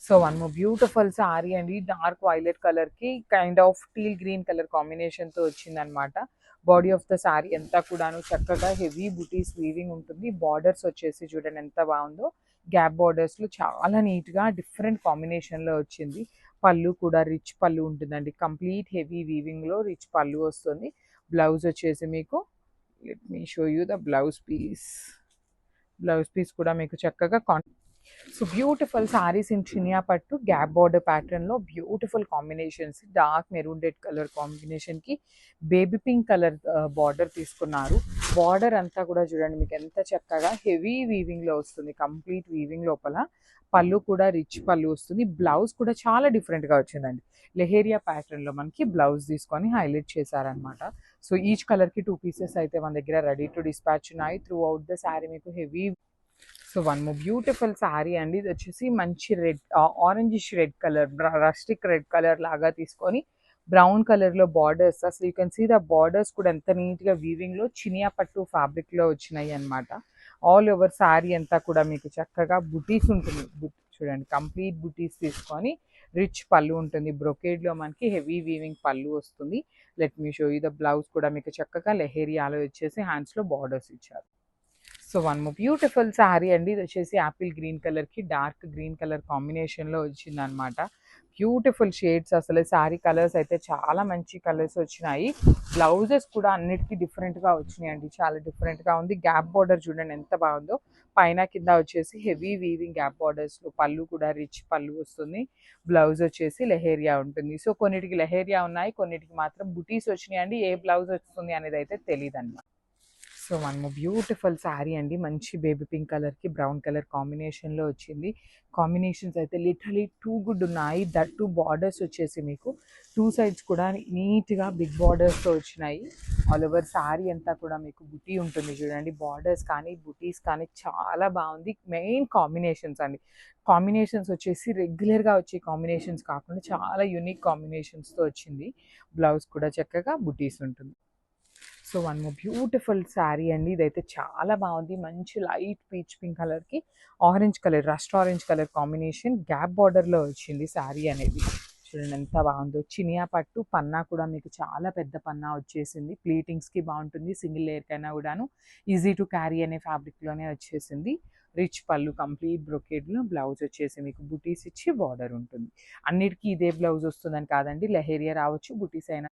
So one more beautiful sorry అండి, dark violet colour కి kind of teal green colour combination తో వచ్చిందనమాట. Body of the sorry అంతా కూడాను చక్కగా హెవీ బుటీస్ వీవింగ్ ఉంటుంది. బార్డర్స్ వచ్చేసి చూడండి ఎంత బాగుందో, గ్యాప్ బార్డర్స్ లో చాలా నీట్ గా డిఫరెంట్ కాంబినేషన్ లో వచ్చింది. పళ్ళు కూడా రిచ్ పళ్ళు ఉంటుందండి, కంప్లీట్ హెవీ వీవింగ్ లో రిచ్ పళ్ళు వస్తుంది. బ్లౌజ్ వచ్చేసి మీకు, let me show you the blouse piece కూడా మీకు చక్కగా so beautiful saris in Chiniya pattu gap border pattern లో beautiful combinations. Dark maroon red colour combination కి బేబీ పింక్ కలర్ బార్డర్ తీసుకున్నారు. బార్డర్ అంతా కూడా చూడండి మీకు ఎంత చక్కగా హెవీ వీవింగ్ లో వస్తుంది, కంప్లీట్ వీవింగ్ లోపల. పళ్ళు కూడా రిచ్ పళ్ళు వస్తుంది. బ్లౌజ్ కూడా చాలా డిఫరెంట్ గా వచ్చిందండి, లెహేరియా ప్యాటర్న్ లో మనకి బ్లౌజ్ తీసుకొని హైలైట్ చేశారనమాట. సో ఈచ్ కలర్ కి 2 పీసెస్ అయితే మన దగ్గర రెడీ టు డిస్పాచ్ ఉన్నాయి. త్రూ అవుట్ ద శారీ మీకు heavy. So one more beautiful sari అండి, ఇది వచ్చేసి మంచి red, orangish red colour, rustic red colour లాగా తీసుకొని బ్రౌన్ కలర్ లో బార్డర్స్, అసలు you can see the borders కూడా ఎంత నీట్ గా వీవింగ్ లో చినియా పట్టు ఫ్యాబ్రిక్ లో వచ్చినాయి అనమాట. ఆల్ ఓవర్ శారీ అంతా కూడా మీకు చక్కగా బుటీస్ ఉంటుంది. చూడండి కంప్లీట్ బుటీస్ తీసుకొని రిచ్ పళ్ళు ఉంటుంది. బ్రొకేడ్ లో మనకి హెవీ వీవింగ్ పళ్ళు వస్తుంది. Let me show you the blouse కూడా మీకు చక్కగా లెహేరియాలో వచ్చేసి హ్యాండ్స్ లో బార్డర్స్ ఇచ్చారు. So one more beautiful sari అండి, ఇది వచ్చేసి యాపిల్ గ్రీన్ కలర్ కి డార్క్ గ్రీన్ కలర్ కాంబినేషన్ లో వచ్చింది అనమాట. బ్యూటిఫుల్ షేడ్స్, అసలు శారీ కలర్స్ అయితే చాలా మంచి కలర్స్ వచ్చినాయి. బ్లౌజెస్ కూడా అన్నిటికీ డిఫరెంట్ గా వచ్చినాయి అండి, చాలా డిఫరెంట్ గా ఉంది. గ్యాప్ బార్డర్ చూడండి ఎంత బాగుందో, పైన కింద వచ్చేసి హెవీ వీవింగ్ గ్యాప్ బార్డర్స్ లో. పళ్ళు కూడా రిచ్ పళ్ళు వస్తుంది. బ్లౌజ్ వచ్చేసి లెహేరియా ఉంటుంది. సో కొన్నిటికి లెహేరియా ఉన్నాయి, కొన్నిటికి మాత్రం బుటీస్ వచ్చినాయి అండి. ఏ బ్లౌజ్ వస్తుంది అనేది అయితే తెలియదు అనమాట. So one more beautiful sari అండి, మంచి బేబీ పింక్ కలర్ కి బ్రౌన్ కలర్ కాంబినేషన్ లో వచ్చింది. కాంబినేషన్స్ అయితే లిటరలీ టూ గుడ్ ఉన్నాయి. దట్ టూ బార్డర్స్ వచ్చేసి మీకు 2 సైడ్స్ కూడా నీట్ గా బిగ్ బార్డర్స్ తో వచ్చినాయి. ఆల్ ఓవర్ శారీ అంతా కూడా మీకు బుటీ ఉంటుంది చూడండి. బార్డర్స్ కానీ బుటీస్ కానీ చాలా బాగుంది. మెయిన్ కాంబినేషన్స్ అండి, కాంబినేషన్స్ వచ్చేసి రెగ్యులర్ గా వచ్చే కాంబినేషన్స్ కాకుండా చాలా యూనిక్ కాంబినేషన్స్ తో వచ్చింది. బ్లౌజ్ కూడా చక్కగా బుటీస్ ఉంటుంది. So one more beautiful sari అండి, ఇదైతే చాలా బాగుంది. మంచి లైట్ పీచ్ పింక్ కలర్ కి orange colour, rust orange colour combination gap border లో వచ్చింది శారీ అనేది. చూడండి ఎంత బాగుందో. చినియా పట్టు పన్నా కూడా మీకు చాలా పెద్ద పన్నా వచ్చేసింది. ప్లీటింగ్స్ కి బాగుంటుంది, సింగిల్ లేయర్ కైనా కూడాను ఈజీ టు క్యారీ అనే ఫ్యాబ్రిక్ లోనే వచ్చేసింది. రిచ్ పళ్ళు, కంప్లీట్ బ్రొకేడ్ లో బ్లౌజ్ వచ్చేసి మీకు బుటీస్ ఇచ్చి బార్డర్ ఉంటుంది. అన్నిటికీ ఇదే బ్లౌజ్ వస్తుందని కాదండి, లెహేరియా రావచ్చు, బుటీస్ అయినా